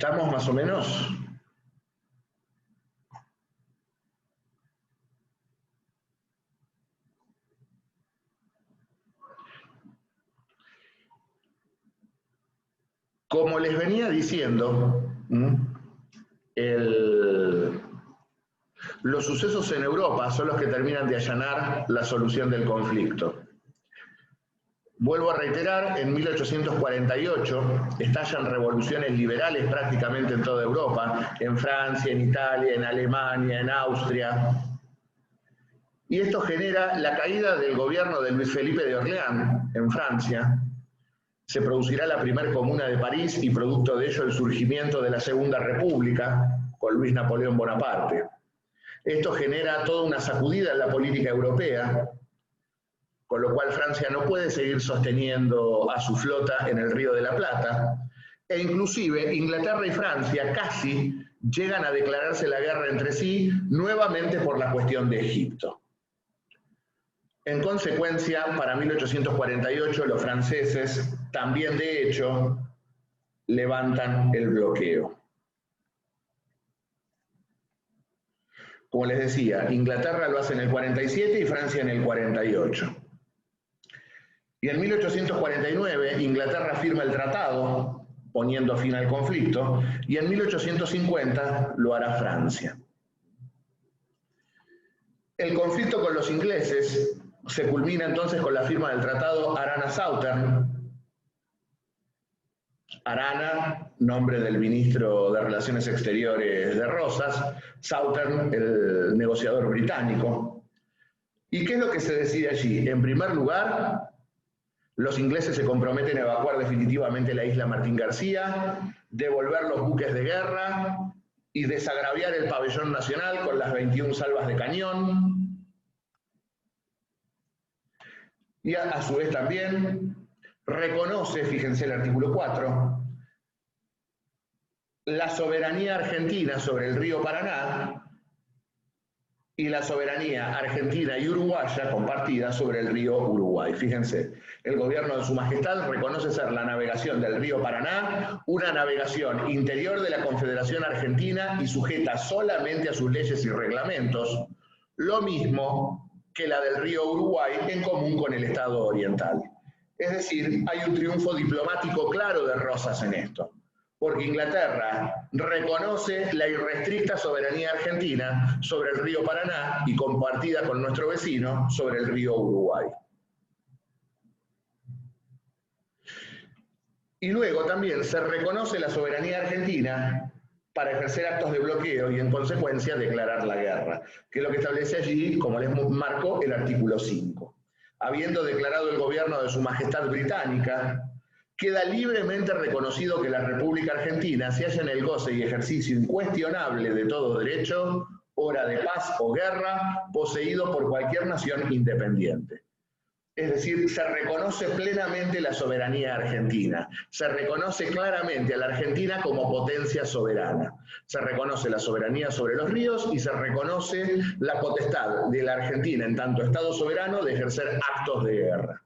¿Estamos más o menos? Como les venía diciendo, los sucesos en Europa son los que terminan de allanar la solución del conflicto. Vuelvo a reiterar, en 1848 estallan revoluciones liberales prácticamente en toda Europa, en Francia, en Italia, en Alemania, en Austria. Y esto genera la caída del gobierno de Luis Felipe de Orleans en Francia. Se producirá la primera comuna de París y producto de ello el surgimiento de la Segunda República con Luis Napoleón Bonaparte. Esto genera toda una sacudida en la política europea, con lo cual Francia no puede seguir sosteniendo a su flota en el Río de la Plata, e inclusive Inglaterra y Francia casi llegan a declararse la guerra entre sí nuevamente por la cuestión de Egipto. En consecuencia, para 1848 los franceses también de hecho levantan el bloqueo. Como les decía, Inglaterra lo hace en el 47 y Francia en el 48. Y en 1849 Inglaterra firma el tratado poniendo fin al conflicto y en 1850 lo hará Francia. El conflicto con los ingleses se culmina entonces con la firma del tratado Arana-Southern. Arana, nombre del ministro de Relaciones Exteriores de Rosas, Southern, el negociador británico. ¿Y qué es lo que se decide allí? En primer lugar, los ingleses se comprometen a evacuar definitivamente la isla Martín García, devolver los buques de guerra y desagraviar el pabellón nacional con las 21 salvas de cañón. Y a su vez también reconoce, fíjense el artículo 4, la soberanía argentina sobre el río Paraná y la soberanía argentina y uruguaya compartida sobre el río Uruguay. Fíjense, el gobierno de Su Majestad reconoce ser la navegación del río Paraná una navegación interior de la Confederación Argentina y sujeta solamente a sus leyes y reglamentos, lo mismo que la del río Uruguay en común con el Estado oriental. Es decir, hay un triunfo diplomático claro de Rosas en esto, porque Inglaterra reconoce la irrestricta soberanía argentina sobre el río Paraná y compartida con nuestro vecino sobre el río Uruguay. Y luego también se reconoce la soberanía argentina para ejercer actos de bloqueo y en consecuencia declarar la guerra, que es lo que establece allí, como les marcó, el artículo 5. Habiendo declarado el gobierno de Su Majestad Británica, queda libremente reconocido que la República Argentina se halla en el goce y ejercicio incuestionable de todo derecho, hora de paz o guerra, poseído por cualquier nación independiente. Es decir, se reconoce plenamente la soberanía argentina, se reconoce claramente a la Argentina como potencia soberana, se reconoce la soberanía sobre los ríos y se reconoce la potestad de la Argentina en tanto Estado soberano de ejercer actos de guerra.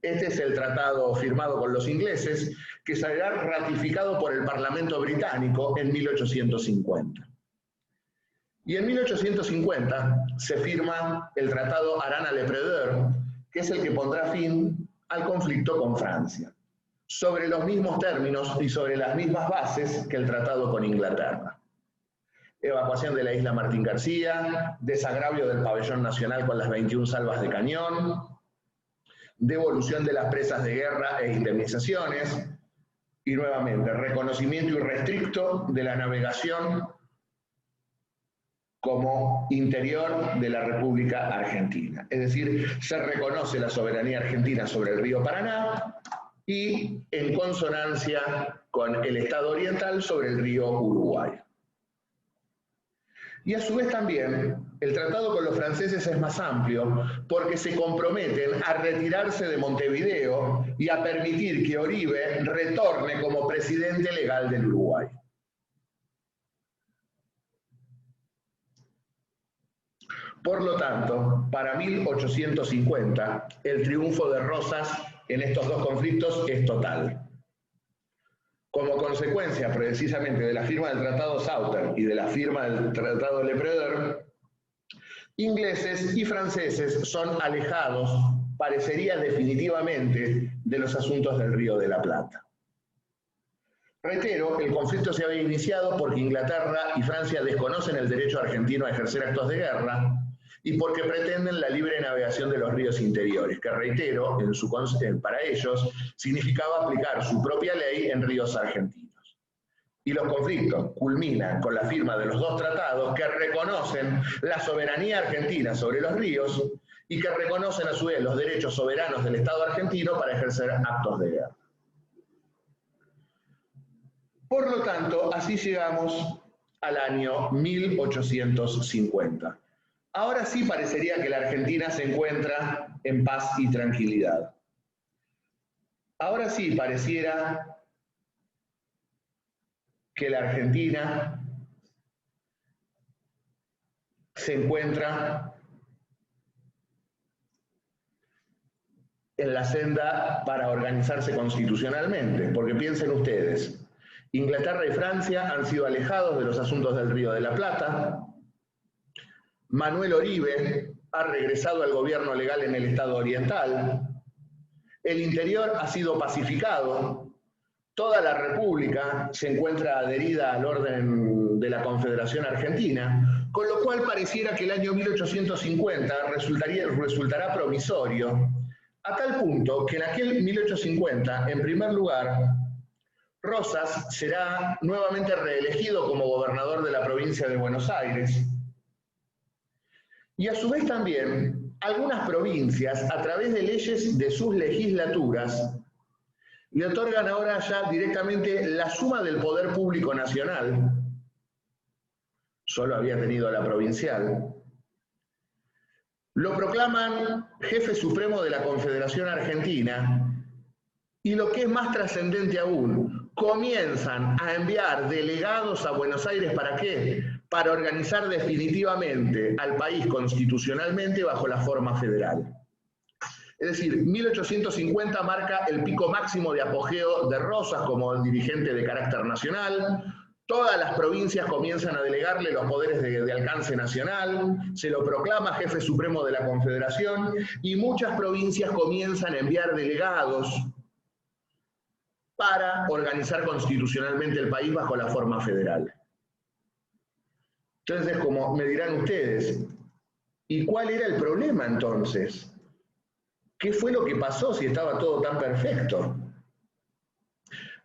Este es el tratado firmado con los ingleses que será ratificado por el Parlamento británico en 1850. Y en 1850 se firma el Tratado Arana-Lepredeur, que es el que pondrá fin al conflicto con Francia, sobre los mismos términos y sobre las mismas bases que el tratado con Inglaterra. evacuación de la isla Martín García, desagravio del pabellón nacional con las 21 salvas de cañón, devolución de las presas de guerra e indemnizaciones, y nuevamente, reconocimiento irrestricto de la navegación como interior de la República Argentina. Es decir, se reconoce la soberanía argentina sobre el río Paraná y en consonancia con el Estado oriental sobre el río Uruguay. Y a su vez también, el tratado con los franceses es más amplio porque se comprometen a retirarse de Montevideo y a permitir que Oribe retorne como presidente legal del Uruguay. Por lo tanto, para 1850, el triunfo de Rosas en estos dos conflictos es total. Como consecuencia, precisamente, de la firma del Tratado Sauter y de la firma del Tratado Le Préder, ingleses y franceses son alejados, parecería definitivamente, de los asuntos del Río de la Plata. Reitero, el conflicto se había iniciado porque Inglaterra y Francia desconocen el derecho argentino a ejercer actos de guerra y porque pretenden la libre navegación de los ríos interiores, que reitero, para ellos, significaba aplicar su propia ley en ríos argentinos. Y los conflictos culminan con la firma de los dos tratados que reconocen la soberanía argentina sobre los ríos y que reconocen a su vez los derechos soberanos del Estado argentino para ejercer actos de guerra. Por lo tanto, así llegamos al año 1850. Ahora sí parecería que la Argentina se encuentra en paz y tranquilidad. Ahora sí pareciera que la Argentina se encuentra en la senda para organizarse constitucionalmente, porque piensen ustedes, Inglaterra y Francia han sido alejados de los asuntos del Río de la Plata. Manuel Oribe ha regresado al gobierno legal en el Estado oriental. El interior ha sido pacificado. Toda la República se encuentra adherida al orden de la Confederación Argentina, con lo cual pareciera que el año 1850 resultará provisorio, a tal punto que en aquel 1850, en primer lugar, Rosas será nuevamente reelegido como gobernador de la provincia de Buenos Aires. Y a su vez también, algunas provincias, a través de leyes de sus legislaturas, le otorgan ahora ya directamente la suma del poder público nacional, solo había tenido la provincial, lo proclaman jefe supremo de la Confederación Argentina, y lo que es más trascendente aún, comienzan a enviar delegados a Buenos Aires, ¿para qué? Para organizar definitivamente al país constitucionalmente bajo la forma federal. Es decir, 1850 marca el pico máximo de apogeo de Rosas como dirigente de carácter nacional. Todas las provincias comienzan a delegarle los poderes de alcance nacional, se lo proclama jefe supremo de la Confederación y muchas provincias comienzan a enviar delegados para organizar constitucionalmente el país bajo la forma federal. Entonces, como me dirán ustedes, ¿y cuál era el problema entonces? ¿Qué fue lo que pasó si estaba todo tan perfecto?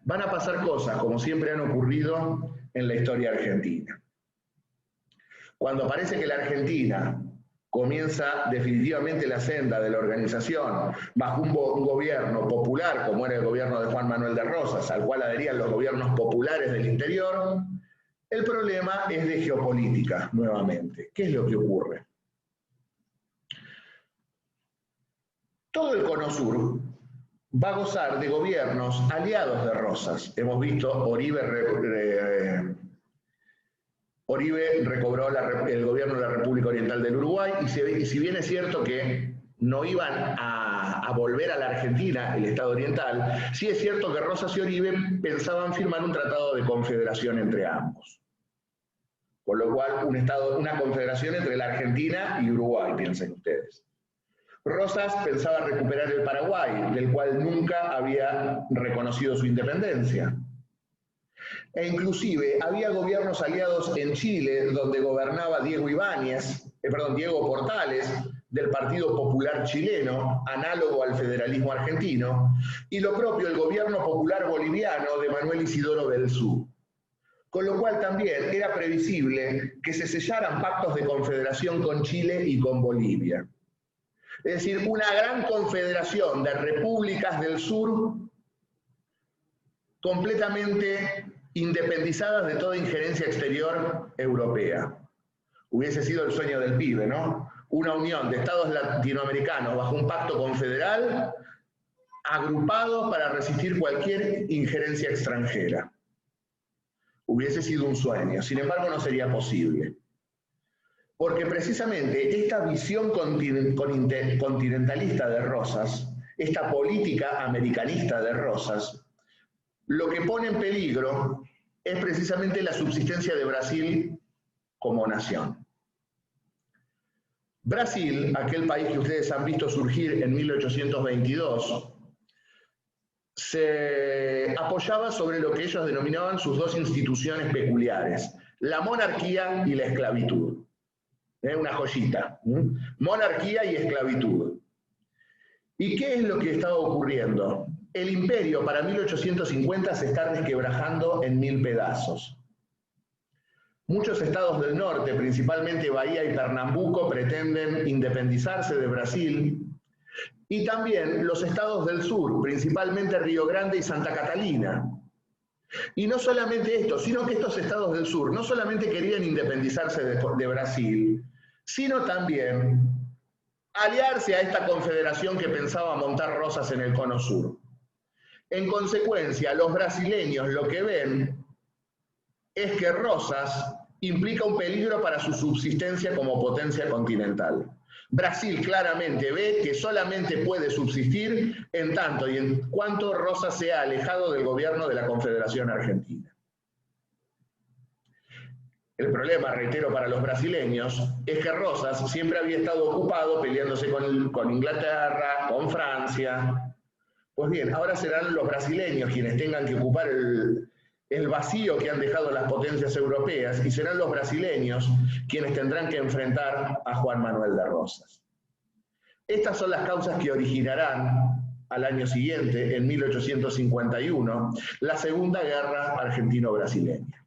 Van a pasar cosas, como siempre han ocurrido en la historia argentina. Cuando parece que la Argentina comienza definitivamente la senda de la organización bajo un gobierno popular, como era el gobierno de Juan Manuel de Rosas, al cual adherían los gobiernos populares del interior, el problema es de geopolítica, nuevamente. ¿Qué es lo que ocurre? Todo el Cono Sur va a gozar de gobiernos aliados de Rosas. Hemos visto Oribe recobró el gobierno de la República Oriental del Uruguay y si bien es cierto que no iban a volver a la Argentina, el Estado oriental, sí es cierto que Rosas y Oribe pensaban firmar un tratado de confederación entre ambos. Con lo cual, una confederación entre la Argentina y Uruguay, piensen ustedes. Rosas pensaba recuperar el Paraguay, del cual nunca había reconocido su independencia. e inclusive había gobiernos aliados en Chile donde gobernaba Diego Portales, del Partido Popular Chileno, análogo al federalismo argentino, y lo propio el gobierno popular boliviano de Manuel Isidoro Belzú. Con lo cual también era previsible que se sellaran pactos de confederación con Chile y con Bolivia. Es decir, una gran confederación de repúblicas del sur completamente independizadas de toda injerencia exterior europea. Hubiese sido el sueño del pibe, ¿no? Una unión de estados latinoamericanos bajo un pacto confederal, agrupados para resistir cualquier injerencia extranjera. Hubiese sido un sueño, sin embargo no sería posible. Porque precisamente esta visión continentalista de Rosas, esta política americanista de Rosas, lo que pone en peligro es precisamente la subsistencia de Brasil como nación. Brasil, aquel país que ustedes han visto surgir en 1822, se apoyaba sobre lo que ellos denominaban sus dos instituciones peculiares, la monarquía y la esclavitud. Una joyita, monarquía y esclavitud. ¿Y qué es lo que estaba ocurriendo? El imperio para 1850 se está resquebrajando en 1000 pedazos. Muchos estados del norte, principalmente Bahía y Pernambuco, pretenden independizarse de Brasil, y también los estados del sur, principalmente Río Grande y Santa Catalina. Y no solamente esto, sino que estos estados del sur no solamente querían independizarse de Brasil, sino también aliarse a esta confederación que pensaba montar Rosas en el cono sur. En consecuencia, los brasileños lo que ven es que Rosas implica un peligro para su subsistencia como potencia continental. Brasil claramente ve que solamente puede subsistir en tanto y en cuanto Rosas sea alejado del gobierno de la Confederación Argentina. El problema, reitero, para los brasileños es que Rosas siempre había estado ocupado peleándose con Inglaterra, con Francia. Pues bien, ahora serán los brasileños quienes tengan que ocupar el vacío que han dejado las potencias europeas, y serán los brasileños quienes tendrán que enfrentar a Juan Manuel de Rosas. Estas son las causas que originarán al año siguiente, en 1851, la Segunda Guerra Argentino-Brasileña.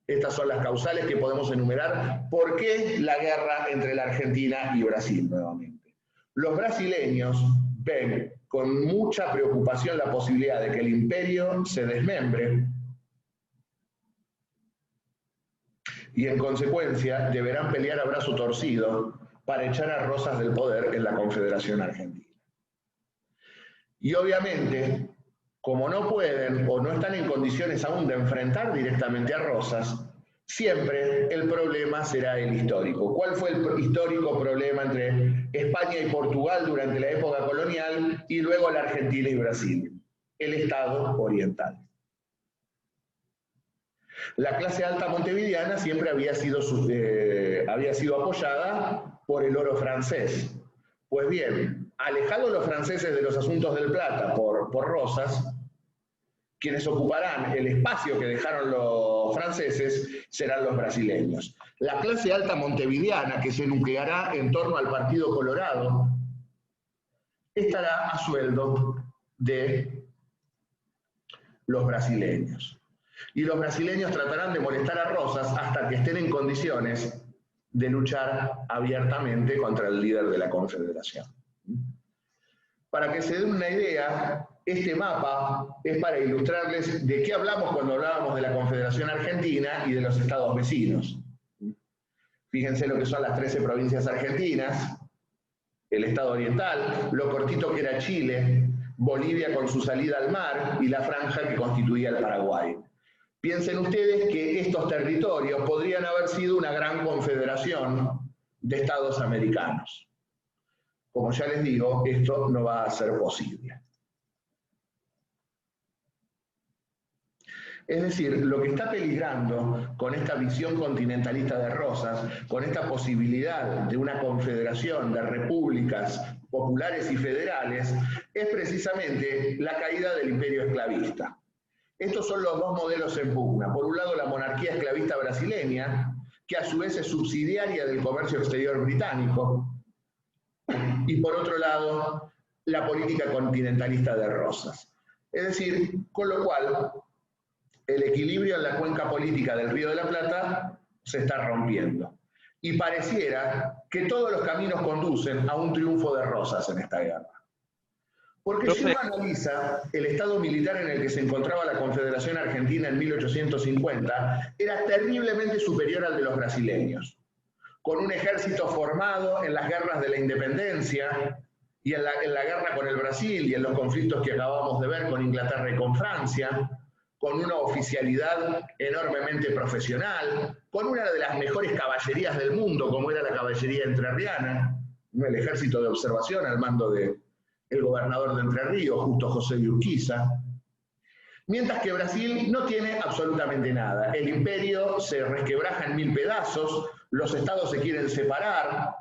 Estas son las causales que podemos enumerar. ¿Por qué la guerra entre la Argentina y Brasil nuevamente? Los brasileños ven con mucha preocupación la posibilidad de que el imperio se desmembre y en consecuencia deberán pelear a brazo torcido para echar a Rosas del poder en la Confederación Argentina. Y obviamente, como no pueden o no están en condiciones aún de enfrentar directamente a Rosas, siempre el problema será el histórico. ¿Cuál fue el histórico problema entre España y Portugal durante la época colonial y luego la Argentina y Brasil? El Estado oriental. La clase alta montevideana siempre había sido apoyada por el oro francés. Pues bien, alejados los franceses de los asuntos del plata por Rosas, quienes ocuparán el espacio que dejaron los franceses serán los brasileños. La clase alta montevideana, que se nucleará en torno al Partido Colorado, estará a sueldo de los brasileños. Y los brasileños tratarán de molestar a Rosas hasta que estén en condiciones de luchar abiertamente contra el líder de la Confederación. Para que se den una idea, este mapa es para ilustrarles de qué hablamos cuando hablábamos de la Confederación Argentina y de los estados vecinos. Fíjense lo que son las 13 provincias argentinas, el estado oriental, lo cortito que era Chile, Bolivia con su salida al mar y la franja que constituía el Paraguay. Piensen ustedes que estos territorios podrían haber sido una gran confederación de estados americanos. Como ya les digo, esto no va a ser posible. Es decir, lo que está peligrando con esta visión continentalista de Rosas, con esta posibilidad de una confederación de repúblicas populares y federales, es precisamente la caída del imperio esclavista. Estos son los dos modelos en pugna. Por un lado, la monarquía esclavista brasileña, que a su vez es subsidiaria del comercio exterior británico, y por otro lado, la política continentalista de Rosas. Es decir, con lo cual, el equilibrio en la cuenca política del Río de la Plata se está rompiendo. Y pareciera que todos los caminos conducen a un triunfo de Rosas en esta guerra. Porque si uno analiza el estado militar en el que se encontraba la Confederación Argentina en 1850, era terriblemente superior al de los brasileños, con un ejército formado en las guerras de la independencia y en la guerra con el Brasil y en los conflictos que acabamos de ver con Inglaterra y con Francia, con una oficialidad enormemente profesional, con una de las mejores caballerías del mundo, como era la caballería entrerriana, el ejército de observación al mando del gobernador de Entre Ríos, Justo José de Urquiza. Mientras que Brasil no tiene absolutamente nada. El imperio se resquebraja en 1000 pedazos, los estados se quieren separar,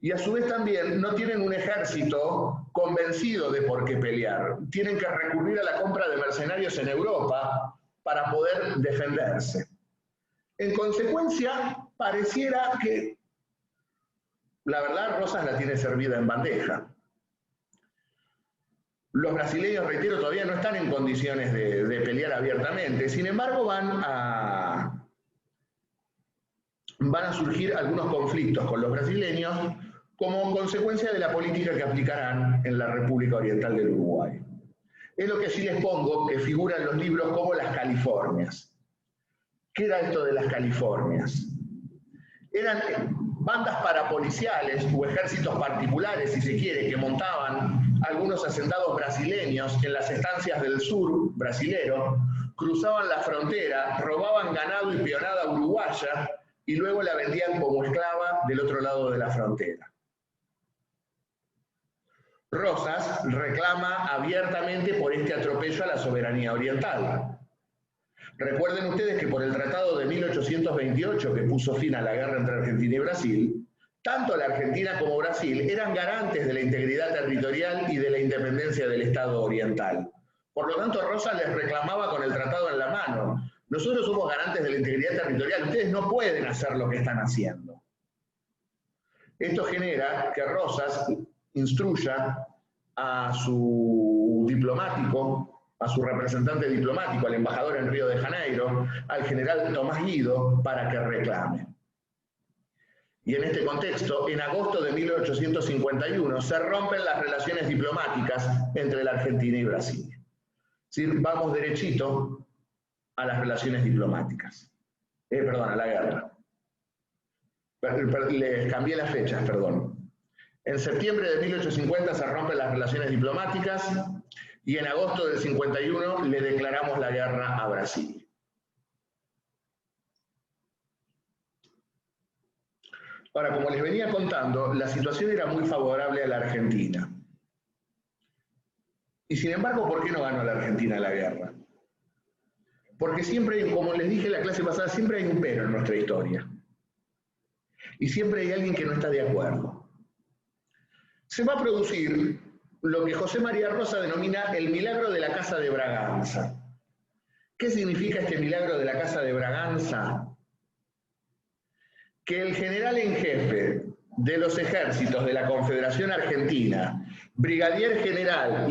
y a su vez también no tienen un ejército convencido de por qué pelear. Tienen que recurrir a la compra de mercenarios en Europa para poder defenderse. En consecuencia, pareciera que, la verdad, Rosas la tiene servida en bandeja. Los brasileños, reitero, todavía no están en condiciones de pelear abiertamente. Sin embargo, van a surgir algunos conflictos con los brasileños como consecuencia de la política que aplicarán en la República Oriental del Uruguay. Es lo que sí les pongo, que figura en los libros como las Californias. ¿Qué era esto de las Californias? Eran bandas parapoliciales o ejércitos particulares, si se quiere, que montaban algunos asentados brasileños en las estancias del sur brasilero, cruzaban la frontera, robaban ganado y peonada uruguaya y luego la vendían como esclava del otro lado de la frontera. Rosas reclama abiertamente por este atropello a la soberanía oriental. Recuerden ustedes que por el Tratado de 1828, que puso fin a la guerra entre Argentina y Brasil, tanto la Argentina como Brasil eran garantes de la integridad territorial y de la independencia del Estado oriental. Por lo tanto, Rosas les reclamaba con el tratado en la mano: nosotros somos garantes de la integridad territorial, ustedes no pueden hacer lo que están haciendo. Esto genera que Rosas instruya a su diplomático, a su representante diplomático, al embajador en Río de Janeiro, al general Tomás Guido, para que reclame. Y en este contexto, en agosto de 1851, se rompen las relaciones diplomáticas entre la Argentina y Brasil. Es decir, vamos derechito a las relaciones diplomáticas. A la guerra. Les cambié las fechas, perdón. En septiembre de 1850 se rompen las relaciones diplomáticas y en agosto del 51 le declaramos la guerra a Brasil. Ahora, como les venía contando, la situación era muy favorable a la Argentina. Y sin embargo, ¿por qué no ganó la Argentina la guerra? Porque siempre hay, como les dije en la clase pasada, siempre hay un pero en nuestra historia. Y siempre hay alguien que no está de acuerdo. Se va a producir lo que José María Rosa denomina el milagro de la Casa de Braganza. ¿Qué significa este milagro de la Casa de Braganza? Que el general en jefe de los ejércitos de la Confederación Argentina, brigadier general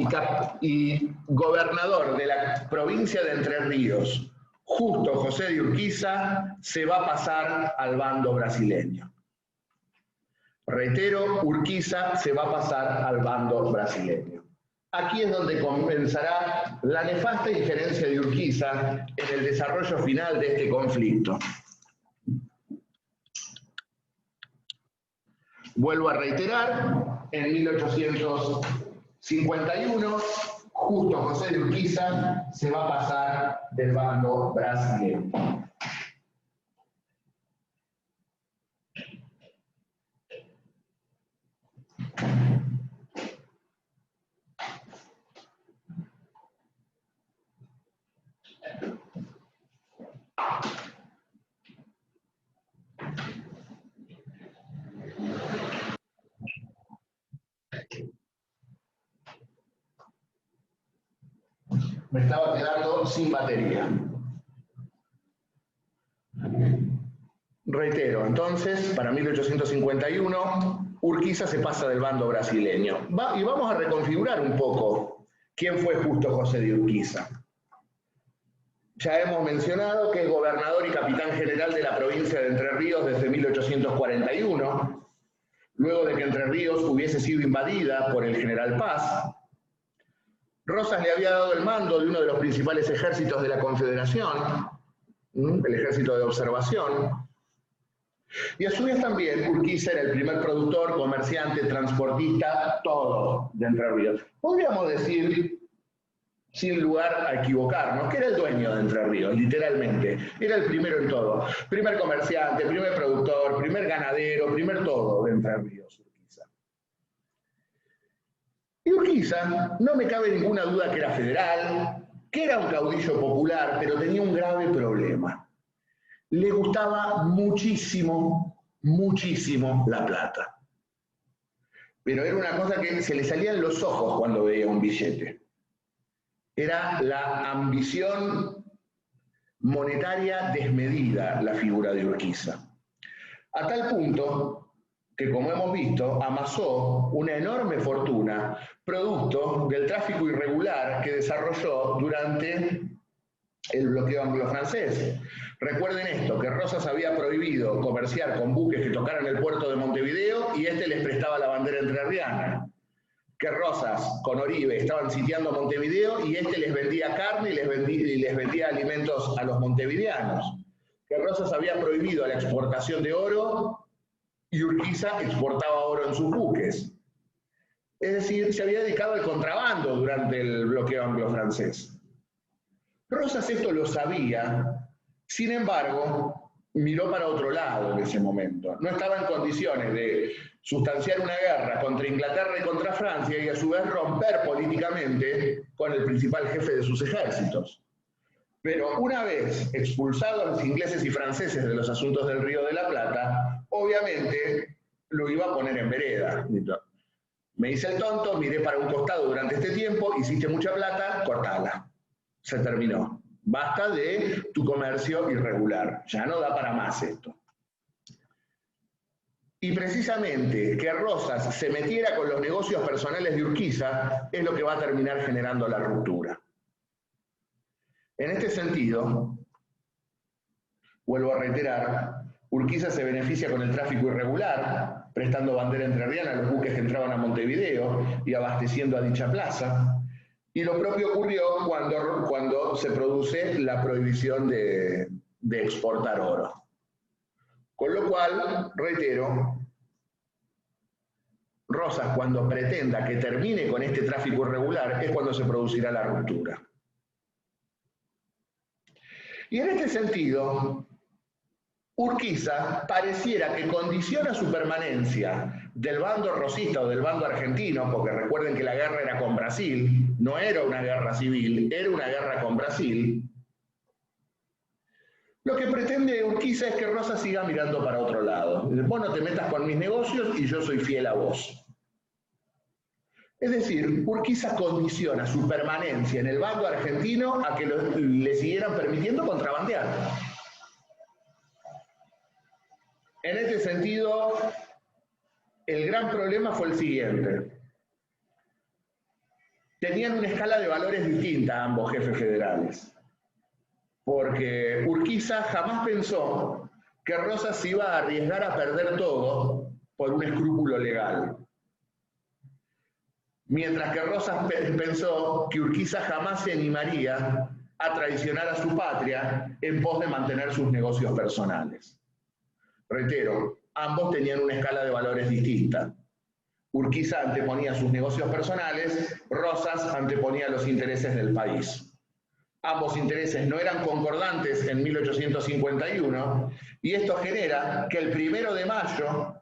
y gobernador de la provincia de Entre Ríos, Justo José de Urquiza, se va a pasar al bando brasileño. Reitero, Urquiza se va a pasar al bando brasileño. Aquí es donde comenzará la nefasta injerencia de Urquiza en el desarrollo final de este conflicto. Vuelvo a reiterar, en 1851, Justo José de Urquiza se va a pasar del bando brasileño. me estaba quedando sin batería. Reitero, entonces, para 1851, Urquiza se pasa del bando brasileño. Y vamos a reconfigurar un poco quién fue Justo José de Urquiza. Ya hemos mencionado que es gobernador y capitán general de la provincia de Entre Ríos desde 1841, luego de que Entre Ríos hubiese sido invadida por el general Paz. Rosas le había dado el mando de uno de los principales ejércitos de la Confederación, el ejército de observación, y a su vez también Urquiza era el primer productor, comerciante, transportista, todo de Entre Ríos. Podríamos decir, sin lugar a equivocarnos, que era el dueño de Entre Ríos, literalmente. Era el primero en todo. Primer comerciante, primer productor, primer ganadero, primer todo de Entre Ríos, Urquiza. Y Urquiza, no me cabe ninguna duda que era federal, que era un caudillo popular, pero tenía un grave problema. Le gustaba muchísimo, muchísimo la plata. Pero era una cosa que se le salían los ojos cuando veía un billete. Era la ambición monetaria desmedida la figura de Urquiza. A tal punto que, como hemos visto, amasó una enorme fortuna producto del tráfico irregular que desarrolló durante el bloqueo anglo-francés. Recuerden esto, que Rosas había prohibido comerciar con buques que tocaran el puerto de Montevideo y este les prestaba la bandera entrerriana. Que Rosas con Oribe estaban sitiando Montevideo y este les vendía carne y les vendía alimentos a los montevideanos. Que Rosas había prohibido la exportación de oro y Urquiza exportaba oro en sus buques. Es decir, se había dedicado al contrabando durante el bloqueo anglo-francés. Rosas esto lo sabía, sin embargo, miró para otro lado en ese momento. No estaba en condiciones de sustanciar una guerra contra Inglaterra y contra Francia y a su vez romper políticamente con el principal jefe de sus ejércitos. Pero una vez expulsados los ingleses y franceses de los asuntos del Río de la Plata, obviamente lo iba a poner en vereda. Me hice el tonto, miré para un costado durante este tiempo, hiciste mucha plata, cortala. Se terminó. Basta de tu comercio irregular. Ya no da para más esto. Y precisamente que Rosas se metiera con los negocios personales de Urquiza es lo que va a terminar generando la ruptura. En este sentido, vuelvo a reiterar, Urquiza se beneficia con el tráfico irregular, prestando bandera entrerriana a los buques que entraban a Montevideo y abasteciendo a dicha plaza. Y lo propio ocurrió cuando se produce la prohibición de exportar oro. Con lo cual, reitero, Rosas, cuando pretenda que termine con este tráfico irregular, es cuando se producirá la ruptura. Y en este sentido, Urquiza pareciera que condiciona su permanencia del bando rosista o del bando argentino, porque recuerden que la guerra era con Brasil, no era una guerra civil, era una guerra con Brasil. Lo que pretende Urquiza es que Rosas siga mirando para otro lado. Vos no te metas con mis negocios y yo soy fiel a vos. Es decir, Urquiza condiciona su permanencia en el bando argentino a que le siguieran permitiendo contrabandear. En este sentido, el gran problema fue el siguiente. Tenían una escala de valores distinta ambos jefes federales. Porque Urquiza jamás pensó que Rosas se iba a arriesgar a perder todo por un escrúpulo legal. Mientras que Rosas pensó que Urquiza jamás se animaría a traicionar a su patria en pos de mantener sus negocios personales. Reitero, ambos tenían una escala de valores distinta. Urquiza anteponía sus negocios personales, Rosas anteponía los intereses del país. Ambos intereses no eran concordantes en 1851 y esto genera que el 1 de mayo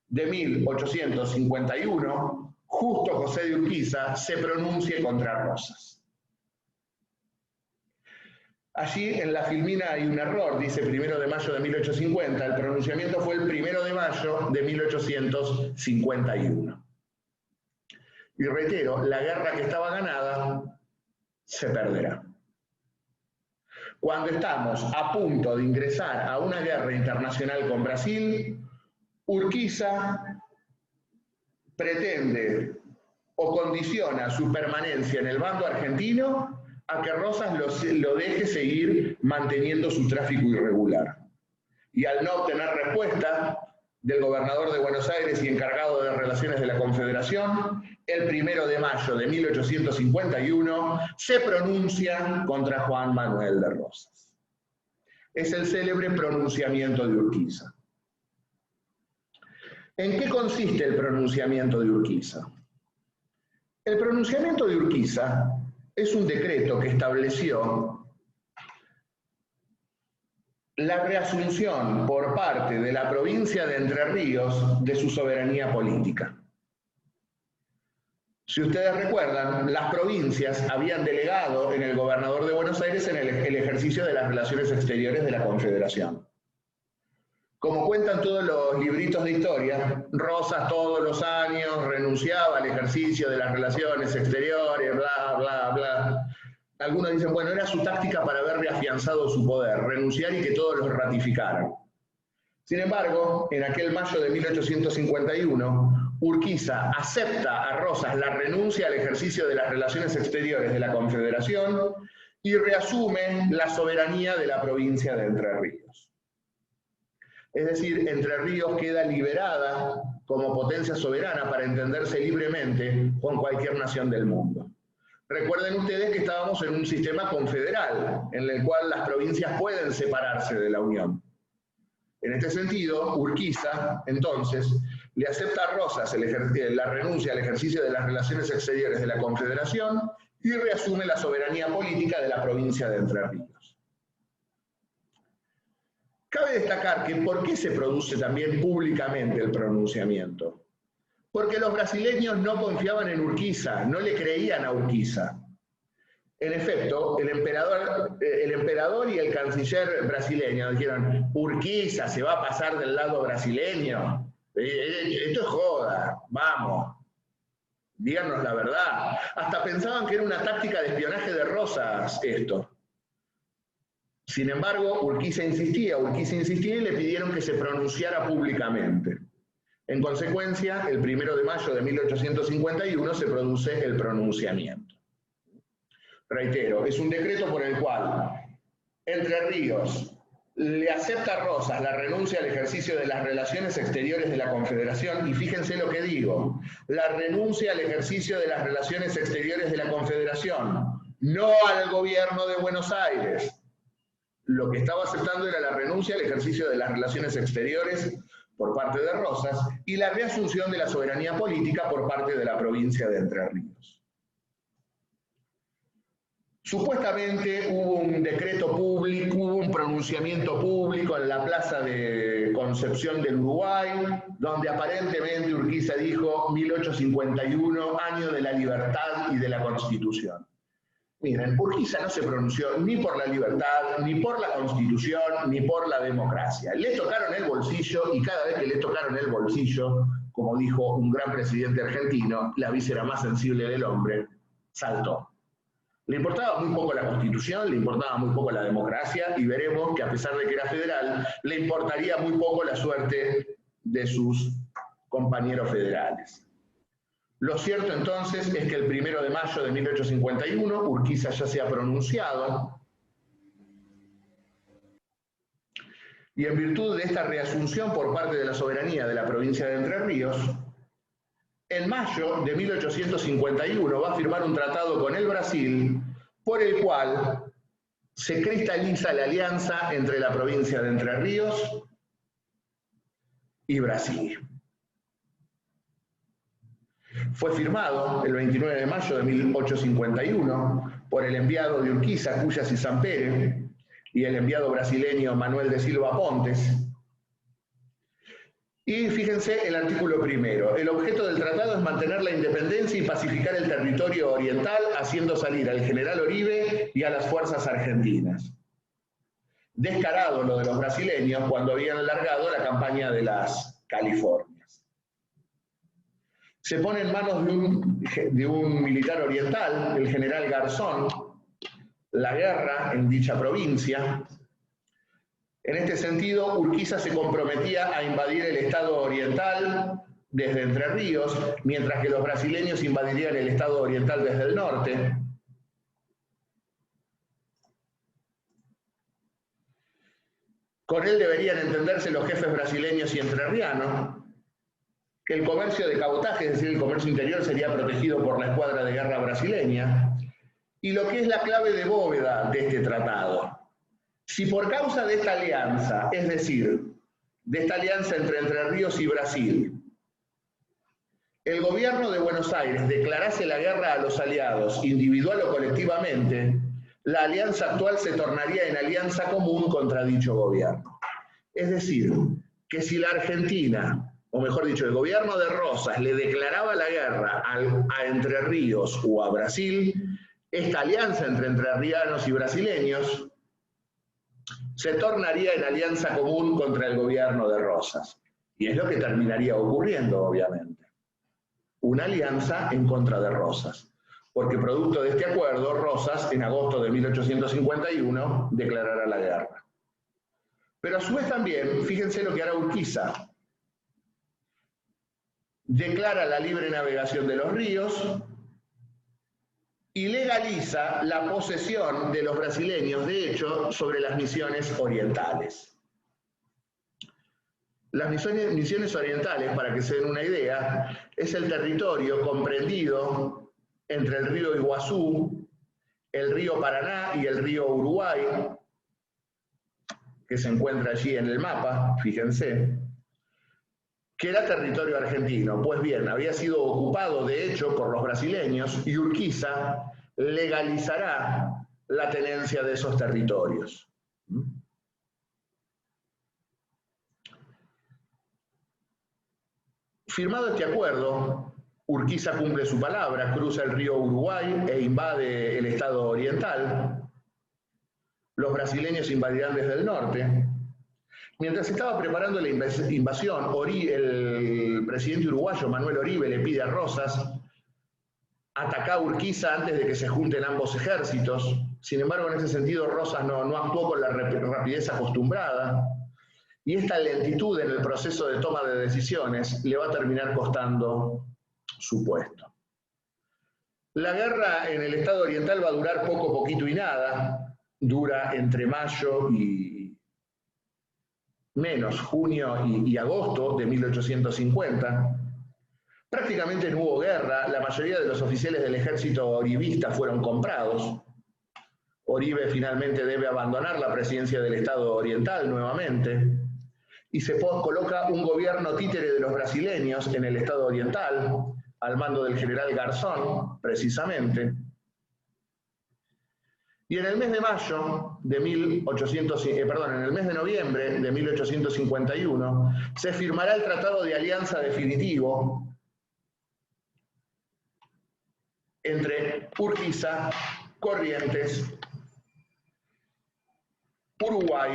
de 1851, Justo José de Urquiza se pronuncie contra Rosas. Allí en la filmina hay un error, dice 1 de mayo de 1850, el pronunciamiento fue el 1 de mayo de 1851. Y reitero, la guerra que estaba ganada se perderá. Cuando estamos a punto de ingresar a una guerra internacional con Brasil, Urquiza pretende o condiciona su permanencia en el bando argentino a que Rosas lo deje seguir manteniendo su tráfico irregular. Y al no obtener respuesta del gobernador de Buenos Aires y encargado de Relaciones de la Confederación, el 1 de mayo de 1851 se pronuncia contra Juan Manuel de Rosas. Es el célebre pronunciamiento de Urquiza. ¿En qué consiste el pronunciamiento de Urquiza? El pronunciamiento de Urquiza es un decreto que estableció la reasunción por parte de la provincia de Entre Ríos de su soberanía política. Si ustedes recuerdan, las provincias habían delegado en el gobernador de Buenos Aires en el ejercicio de las relaciones exteriores de la Confederación. Como cuentan todos los libritos de historia, Rosas todos los años renunciaba al ejercicio de las relaciones exteriores, bla, bla, bla. Algunos dicen, bueno, era su táctica para haber reafianzado su poder, renunciar y que todos los ratificaran. Sin embargo, en aquel mayo de 1851, Urquiza acepta a Rosas la renuncia al ejercicio de las relaciones exteriores de la Confederación y reasume la soberanía de la provincia de Entre Ríos. Es decir, Entre Ríos queda liberada como potencia soberana para entenderse libremente con cualquier nación del mundo. Recuerden ustedes que estábamos en un sistema confederal, en el cual las provincias pueden separarse de la Unión. En este sentido, Urquiza, entonces, le acepta a Rosas la renuncia al ejercicio de las relaciones exteriores de la Confederación y reasume la soberanía política de la provincia de Entre Ríos. Cabe destacar que ¿por qué se produce también públicamente el pronunciamiento? Porque los brasileños no confiaban en Urquiza, no le creían a Urquiza. En efecto, el emperador y el canciller brasileño dijeron, Urquiza se va a pasar del lado brasileño. Esto es joda, vamos. Díganos la verdad. Hasta pensaban que era una táctica de espionaje de Rosas esto. Sin embargo, Urquiza insistía y le pidieron que se pronunciara públicamente. En consecuencia, el 1 de mayo de 1851 se produce el pronunciamiento. Reitero, es un decreto por el cual Entre Ríos le acepta a Rosas la renuncia al ejercicio de las relaciones exteriores de la Confederación, y fíjense lo que digo, la renuncia al ejercicio de las relaciones exteriores de la Confederación, no al gobierno de Buenos Aires. Lo que estaba aceptando era la renuncia al ejercicio de las relaciones exteriores por parte de Rosas y la reasunción de la soberanía política por parte de la provincia de Entre Ríos. Supuestamente hubo un decreto público, hubo un pronunciamiento público en la plaza de Concepción del Uruguay, donde aparentemente Urquiza dijo 1851, año de la libertad y de la Constitución. Miren, Urquiza no se pronunció ni por la libertad, ni por la Constitución, ni por la democracia. Le tocaron el bolsillo y cada vez que le tocaron el bolsillo, como dijo un gran presidente argentino, la víscera más sensible del hombre, saltó. Le importaba muy poco la Constitución, le importaba muy poco la democracia y veremos que a pesar de que era federal, le importaría muy poco la suerte de sus compañeros federales. Lo cierto entonces es que el 1 de mayo de 1851 Urquiza ya se ha pronunciado y en virtud de esta reasunción por parte de la soberanía de la provincia de Entre Ríos, en mayo de 1851 va a firmar un tratado con el Brasil por el cual se cristaliza la alianza entre la provincia de Entre Ríos y Brasil. Fue firmado el 29 de mayo de 1851 por el enviado de Urquiza, Cuyas y Sampere, y el enviado brasileño Manuel de Silva Pontes. Y fíjense el artículo primero. El objeto del tratado es mantener la independencia y pacificar el territorio oriental, haciendo salir al general Oribe y a las fuerzas argentinas. Descarado lo de los brasileños cuando habían alargado la campaña de las Californias. Se pone en manos de un militar oriental, el general Garzón, la guerra en dicha provincia. En este sentido, Urquiza se comprometía a invadir el estado oriental desde Entre Ríos, mientras que los brasileños invadirían el estado oriental desde el norte. Con él deberían entenderse los jefes brasileños y entrerrianos. El comercio de cabotaje, es decir, el comercio interior, sería protegido por la escuadra de guerra brasileña. Y lo que es la clave de bóveda de este tratado. Si por causa de esta alianza, es decir, de esta alianza entre Entre Ríos y Brasil, el gobierno de Buenos Aires declarase la guerra a los aliados, individual o colectivamente, la alianza actual se tornaría en alianza común contra dicho gobierno. Es decir, que si la Argentina, o mejor dicho, el gobierno de Rosas le declaraba la guerra a Entre Ríos o a Brasil, esta alianza entre entrerrianos y brasileños se tornaría en alianza común contra el gobierno de Rosas. Y es lo que terminaría ocurriendo, obviamente. Una alianza en contra de Rosas. Porque producto de este acuerdo, Rosas, en agosto de 1851, declarará la guerra. Pero a su vez también, fíjense lo que hará Urquiza. Declara la libre navegación de los ríos y legaliza la posesión de los brasileños, de hecho, sobre las misiones orientales. Las misiones orientales, para que se den una idea, es el territorio comprendido entre el río Iguazú, el río Paraná y el río Uruguay, que se encuentra allí en el mapa, fíjense, que era territorio argentino. Pues bien, había sido ocupado de hecho por los brasileños y Urquiza legalizará la tenencia de esos territorios. Firmado este acuerdo, Urquiza cumple su palabra, cruza el río Uruguay e invade el estado oriental. Los brasileños invadirán desde el norte. Mientras se estaba preparando la invasión, el presidente uruguayo Manuel Oribe le pide a Rosas atacar a Urquiza antes de que se junten ambos ejércitos. Sin embargo, en ese sentido, Rosas no actuó con la rapidez acostumbrada. Y esta lentitud en el proceso de toma de decisiones le va a terminar costando su puesto. La guerra en el estado oriental va a durar poco, poquito y nada. Dura entre mayo y junio y agosto de 1850. Prácticamente no hubo guerra, la mayoría de los oficiales del ejército oribista fueron comprados. Oribe finalmente debe abandonar la presidencia del estado oriental nuevamente y se coloca un gobierno títere de los brasileños en el estado oriental, al mando del general Garzón, precisamente. Y en el mes de noviembre de 1851, se firmará el Tratado de Alianza definitivo entre Urquiza, Corrientes, Uruguay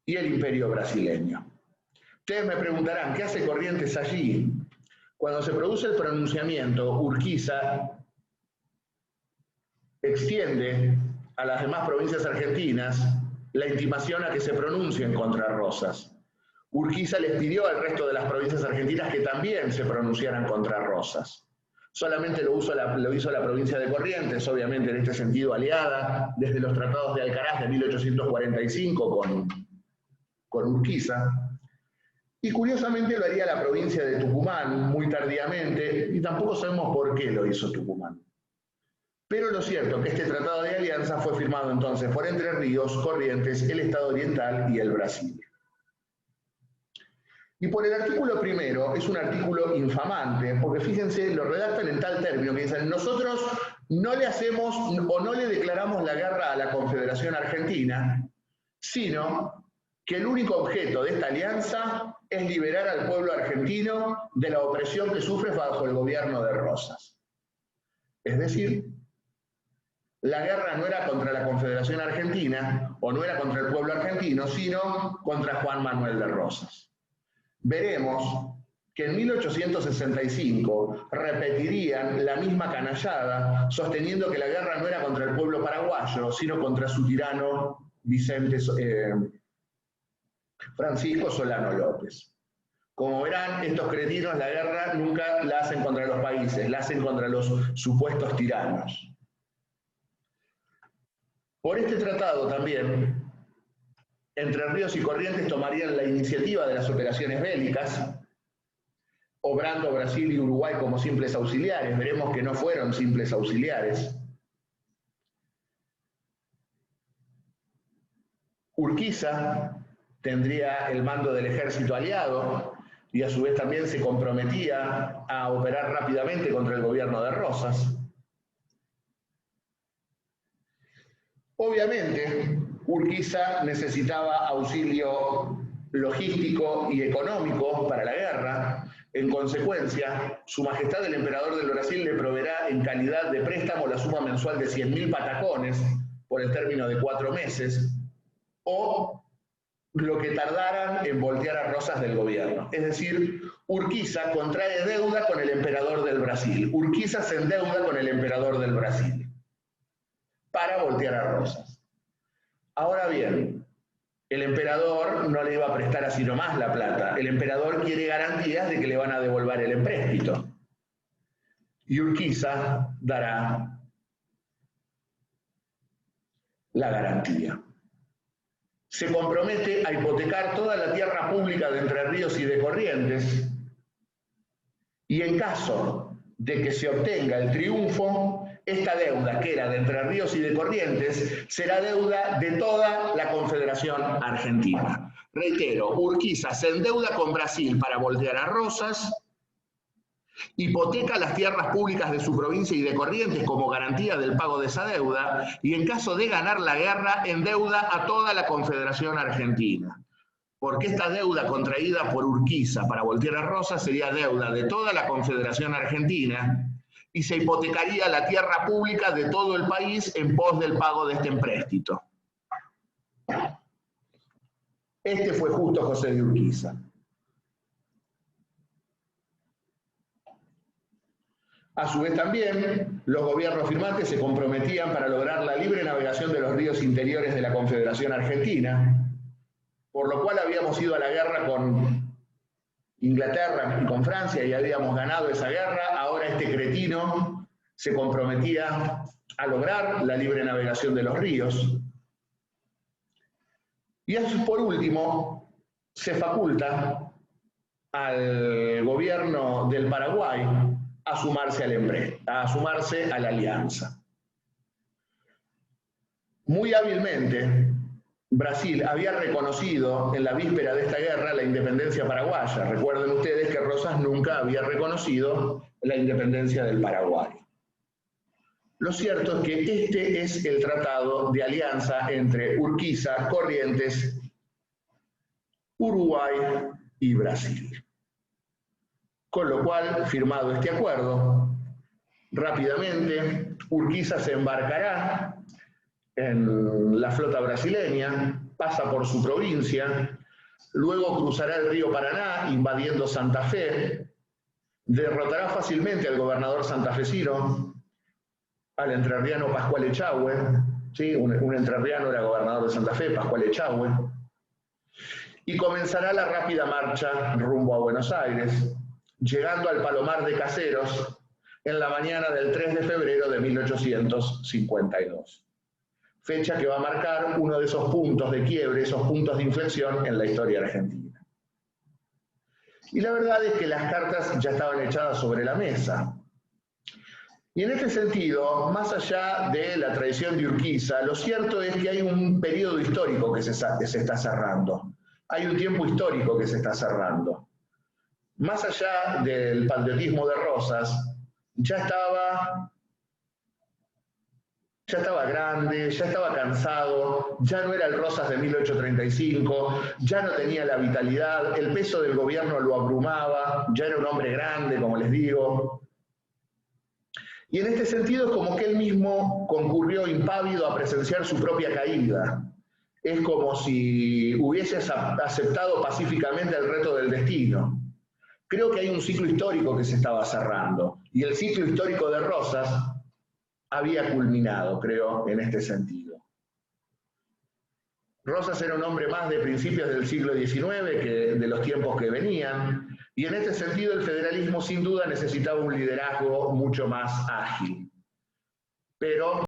y el Imperio brasileño. Ustedes me preguntarán, ¿qué hace Corrientes allí? Cuando se produce el pronunciamiento, Urquiza extiende a las demás provincias argentinas la intimación a que se pronuncien contra Rosas. Urquiza les pidió al resto de las provincias argentinas que también se pronunciaran contra Rosas. Solamente lo hizo la provincia de Corrientes, obviamente en este sentido aliada, desde los tratados de Alcaraz de 1845 con Urquiza. Y curiosamente lo haría la provincia de Tucumán muy tardíamente, y tampoco sabemos por qué lo hizo Tucumán. Pero lo cierto es que este tratado de alianza fue firmado entonces por Entre Ríos, Corrientes, el Estado Oriental y el Brasil. Y por el artículo primero, es un artículo infamante, porque fíjense, lo redactan en tal término que dicen: nosotros no le hacemos o no le declaramos la guerra a la Confederación Argentina, sino que el único objeto de esta alianza es liberar al pueblo argentino de la opresión que sufre bajo el gobierno de Rosas. Es decir, la guerra no era contra la Confederación Argentina o no era contra el pueblo argentino, sino contra Juan Manuel de Rosas. Veremos que en 1865 repetirían la misma canallada, sosteniendo que la guerra no era contra el pueblo paraguayo, sino contra su tirano Francisco Solano López. Como verán, estos cretinos la guerra nunca la hacen contra los países, la hacen contra los supuestos tiranos. Por este tratado también, Entre Ríos y Corrientes tomarían la iniciativa de las operaciones bélicas, obrando Brasil y Uruguay como simples auxiliares. Veremos que no fueron simples auxiliares. Urquiza tendría el mando del ejército aliado y a su vez también se comprometía a operar rápidamente contra el gobierno de Rosas. Obviamente, Urquiza necesitaba auxilio logístico y económico para la guerra. En consecuencia, Su Majestad el Emperador del Brasil le proveerá en calidad de préstamo la suma mensual de 100.000 patacones por el término de 4 meses, o lo que tardaran en voltear a Rosas del gobierno. Es decir, Urquiza contrae deuda con el emperador del Brasil. Urquiza se endeuda con el emperador del Brasil para voltear a Rosas. Ahora bien, el emperador no le iba a prestar así nomás la plata. El emperador quiere garantías de que le van a devolver el empréstito. Y Urquiza dará la garantía. Se compromete a hipotecar toda la tierra pública de Entre Ríos y de Corrientes, y en caso de que se obtenga el triunfo, esta deuda, que era de Entre Ríos y de Corrientes, será deuda de toda la Confederación Argentina. Reitero, Urquiza se endeuda con Brasil para voltear a Rosas, hipoteca las tierras públicas de su provincia y de Corrientes como garantía del pago de esa deuda, y en caso de ganar la guerra, endeuda a toda la Confederación Argentina. Porque esta deuda contraída por Urquiza para voltear a Rosas sería deuda de toda la Confederación Argentina y se hipotecaría la tierra pública de todo el país en pos del pago de este empréstito. Este fue Justo José de Urquiza. A su vez también, los gobiernos firmantes se comprometían para lograr la libre navegación de los ríos interiores de la Confederación Argentina, por lo cual habíamos ido a la guerra con Inglaterra y con Francia y habíamos ganado esa guerra. Ahora este cretino se comprometía a lograr la libre navegación de los ríos. Y por último, se faculta al gobierno del Paraguay a sumarse a la alianza. Muy hábilmente, Brasil había reconocido en la víspera de esta guerra la independencia paraguaya. Recuerden ustedes que Rosas nunca había reconocido la independencia del Paraguay. Lo cierto es que este es el tratado de alianza entre Urquiza, Corrientes, Uruguay y Brasil. Con lo cual, firmado este acuerdo, rápidamente Urquiza se embarcará en la flota brasileña, pasa por su provincia, luego cruzará el río Paraná invadiendo Santa Fe, derrotará fácilmente al gobernador santafesino, al entrerriano Pascual Echagüe, ¿sí? un entrerriano era gobernador de Santa Fe, Pascual Echagüe, y comenzará la rápida marcha rumbo a Buenos Aires, llegando al Palomar de Caseros en la mañana del 3 de febrero de 1852. Fecha que va a marcar uno de esos puntos de quiebre, esos puntos de inflexión en la historia argentina. Y la verdad es que las cartas ya estaban echadas sobre la mesa. Y en este sentido, más allá de la traición de Urquiza, lo cierto es que hay un periodo histórico que se está cerrando. Hay un tiempo histórico que se está cerrando. Más allá del patriotismo de Rosas, ya estaba grande, ya estaba cansado, ya no era el Rosas de 1835, ya no tenía la vitalidad, el peso del gobierno lo abrumaba, ya era un hombre grande, como les digo. Y en este sentido es como que él mismo concurrió impávido a presenciar su propia caída. Es como si hubiese aceptado pacíficamente el reto del destino. creo que hay un ciclo histórico que se estaba cerrando, y el ciclo histórico de Rosas había culminado, creo, en este sentido. Rosas era un hombre más de principios del siglo XIX que de los tiempos que venían, y en este sentido el federalismo sin duda necesitaba un liderazgo mucho más ágil. Pero